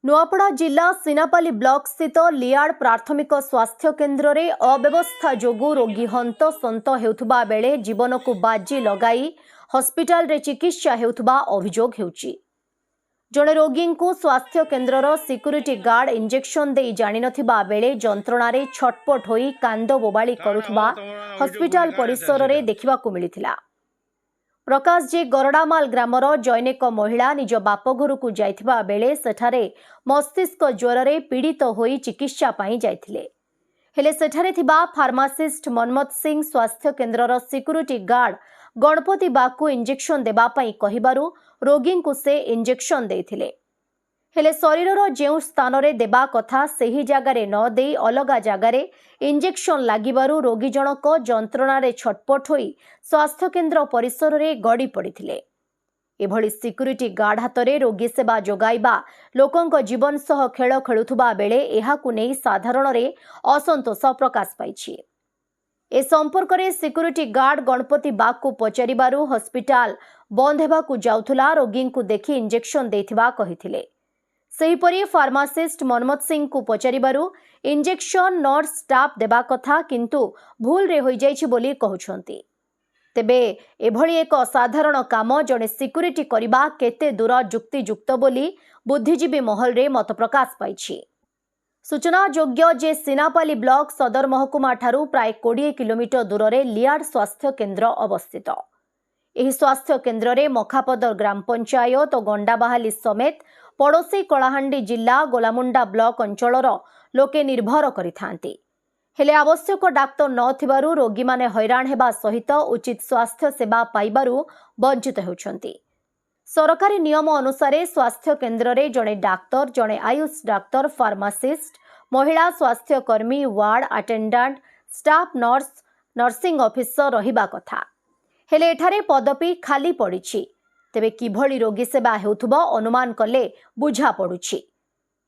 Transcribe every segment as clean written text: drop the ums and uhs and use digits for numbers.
नुआपड़ा जिला सिनापाली ब्लॉक स्थित लियाड़ प्राथमिक स्वास्थ्य केन्द्र में अव्यवस्था जोगु रोगी हंत सन्त हेउथुबा बेले जीवन को बाजी लगाई हॉस्पिटल रे चिकित्सा हेउथुबा अभियोग हेउची। जड़े रोगी को स्वास्थ्य केन्द्रर सिक्यूरिटी गार्ड इंजेक्शन दे जानि नथिबा बेले जंत्रणारे छटपट होई कांद बोबाली करुथुबा हॉस्पिटल परिसर रे देखिबाकू मिलिथिला। प्रकाश जे गरडामाल ग्रामर जैनिक महिला निज बापघर को जाइथिबा बेले सेठारे मस्तिष्क ज्वर रे पीड़ित होई चिकित्सा पाई जाइथिले। हेले सेठारे थिबा फार्मासिस्ट मनमत सिंह स्वास्थ्य केन्द्रर security guard Ganapati Baku injection देबा पई कहिबारु रोगी को से इंजेक्शन देथिले। हेले शरीरर जेउ स्थान रे देबा कथा सेही जागारे न देई अलगा जागारे इंजेक्शन लागिबारु रोगी जनक जंत्रणारे छटपट होई स्वास्थ्य केन्द्र परिसर रे गड़ी पड़िथिले। एभली सिक्यूरिटी गार्ड हातरे रोगी सेवा जोगाइबा लोकंक जीवन सह खेल खेलुथुबा बेले एहाकु नेई साधारण रे असंतोष प्रकाश पाइछि। ए संपर्क रे सिक्यूरिटी गार्ड गणपति बाग को पचारिबारु हॉस्पिटल बंद हेबाकू जाउथुला रोगी को देखि इंजेक्शन देथिबा कहिथिले। सेहीपरि फार्मासिस्ट मनमत सिंह को पचारिबारु इंजेक्शन नर्स स्टाफ देबा कथा किंतु भूल रे होई जाइछि बोली कहउछंती। तेबे एभली एक असाधारण काम जड़े सिक्यूरिटी करिबा केते दूर जुक्तियुक्त बोली बुद्धिजीवी महल रे मत प्रकाश पाइछि। सूचना योग्य जे सिनापाली ब्लॉक सदर महकुमा ठारू प्राय 20 किलोमीटर दूर रे लियाड़ स्वास्थ्य केन्द्र अवस्थित। एही स्वास्थ्य केन्द्र रे मखापदर ग्राम पंचायत और गंडाबाहाली समेत पड़ोशी कलाहांडी जिला गोलामुंडा ब्लॉक अंचलर लोके निर्भर करिथांती। हेले आवश्यक डाक्तर नथिबारु रोगी माने हैरान हेबा सहित उचित स्वास्थ्य सेवा पाइबारु वंचित हेउछंती। सरकारी नियम अनुसार स्वास्थ्य केन्द्र रे जड़े डाक्तर जड़े आयुष डाक्तर फार्मासिस्ट महिला स्वास्थ्य कर्मी ward attendant staff nurse nursing officer रहिबा कथा। हेले एठारे पदपी खाली पड़िछि। तेबे किभली रोगी सेवा हेउथुबो अनुमान कले बुझा पड़ुछि।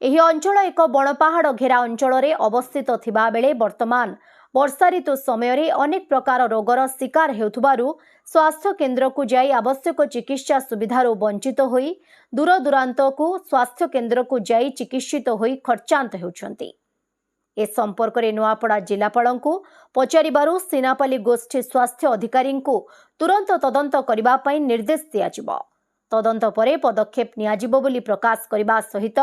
एही अंचल एक बणपाहाड़ घेरा अंचल रे अवस्थित थिबा बेले वर्तमान वर्षा ऋतु समय रे अनेक प्रकार रोगर शिकार हेउथुबारु स्वास्थ्य केन्द्र को जाई आवश्यक चिकित्सा सुविधारो वंचित होई दूर दूरांत को स्वास्थ्य केन्द्र को जाई चिकित्सित होई खर्चांत हेउछंती। ए संपर्क रे नुआपड़ा जिलापाल को पचारिबारु सिनापाली गोष्ठी स्वास्थ्य अधिकारी को तुरंत तदंत करबा पई निर्देश दियाजिबो। तदंत परे पदक्षेप नियाजिबो बोली प्रकाश करबा सहित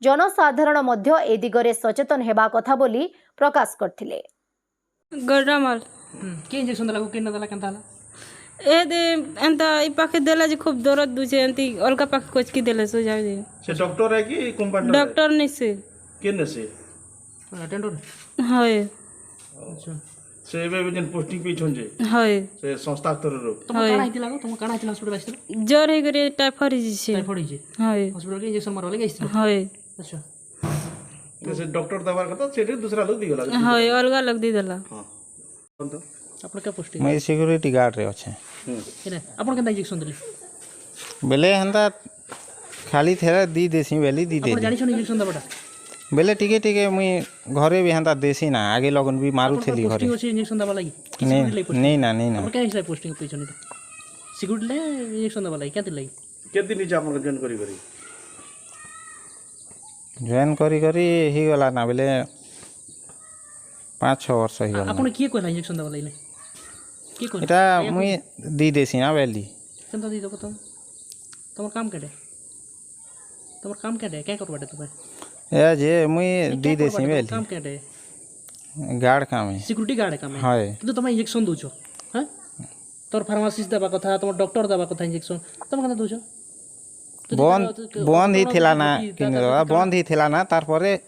जनसाधारण मध्य ए दिगरे सचेतन हेबा कथा बोली प्रकाश करथिले। गरडामाल के इंजेक्शन दला के न दला केनता हला ए दे एंता ई पाखे देला जे खूब दर्द दुचे एंती अलका पाखे कोच की देले सो जाय दे से डॉक्टर है कि कंपाउंडर डॉक्टर नहीं से केने से अटेंडर हाय अच्छा से एबे जन पोस्टिंग पे छन जे हाय से संस्था स्तर रो तुम काना आइतिला तुम काना आइतिला हॉस्पिटल आइतिला ज्वर हे करे टाइफाइड जे टाइफाइड जे हाय हॉस्पिटल के इंजेक्शन मारवा लगे आइतिला हाय अच्छा से डॉक्टर दवार कथा से दूसरा लोग दी गला हाय अलगा लग दी देला। हां तो आपन का पोस्टिंग मैं सिक्यूरिटी गार्ड रे अच्छे केने आपन केनता इंजेक्शन देले बेले हंदा खाली थेरा दी देसी बेली दी दे आपन जानि छ इंजेक्शन दबाटा बेले टिके टिके मुई घरे भी हंदा देसी ना आगे लगन भी मारू थेली घरे पोस्टिंग अछि इंजेक्शन दबा लागि नहीं ना आपन के हिसाब पोस्टिंग पे छनि सिक्यूरिटी ले इंजेक्शन दबा लागि केते लागि के दिन जे आपन जन करी जॉइन करी ही गला ना बेले 5-6 वर्ष ही गला आपन की कहला इंजेक्शन दबा लागि की कहला एटा मुई दी देसी ना बेली केनता दी दबो तमर काम केडे क्या करबाटे तुम ए जे मुई दी देसी बेली काम केडे गार्ड काम है सिक्यूरिटी गार्ड काम है हाय किंतु तुम इंजेक्शन दोछो हां तोर फार्मासिस्ट दबा कथा तुम डॉक्टर दबा कथा इंजेक्शन तुम कथा दोछो बंद ही थिला ना किंगरा बंद ही थिला ना तार परे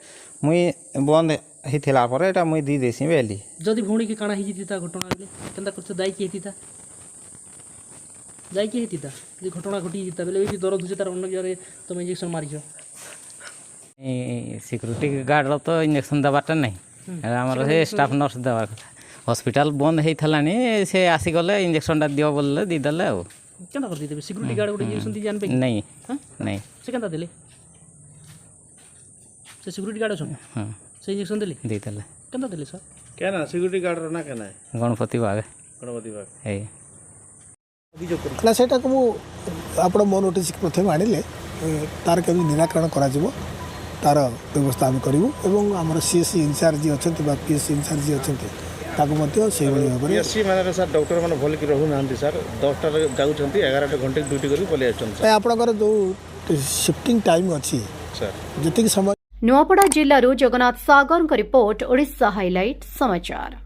मुई बंद ही थिला परे एटा मुई दी देसी बेली जदी भौणी के काना ही जिता घटना बेले केनता करछ दाई के हेतिता जाई के हेतिता जे घटना घटी जिता बेले ए दरद हुजे तार अन्न जरे तुम इंजेक्शन मारिछो सिक्यूरिटी गार्ड तो इंजेक्शन दबाटा नहीं आमर से स्टाफ नर्स दबार कथा हॉस्पिटल बंद होई थलानी से आसी गले इंजेक्शन दा दियो बोलले दी दले आ केनता कर दिते सिक्यूरिटी गार्ड को इंजेक्शन दी जानबे नहीं हां नहीं से केनता देले से सिक्यूरिटी गार्ड छ हां से इंजेक्शन देले दी दले केनता देले सर केना सिक्यूरिटी गार्ड रो ना केना गणपति बाग है ना सेटा को आप मो नोटिस प्रथम आनिले तार केमि निराकरण करा जिवो तार व्यवस्था आम करूँ और आम सीएससी इनचार्ज अच्छा पीएससी इनचार्ज अच्छा से भाव में एससी मैंने सर डॉक्टर मैंने भल की रहूना सर 10टा जाऊँ 11 घंटे ड्यूटी कर पलि आसर आपंकर जो शिफ्टिंग टाइम अच्छी सर जी समय नुआपड़ा जिल्लारू जगन्नाथ सागर रिपोर्ट ओडिशा हाइलाइट समाचार।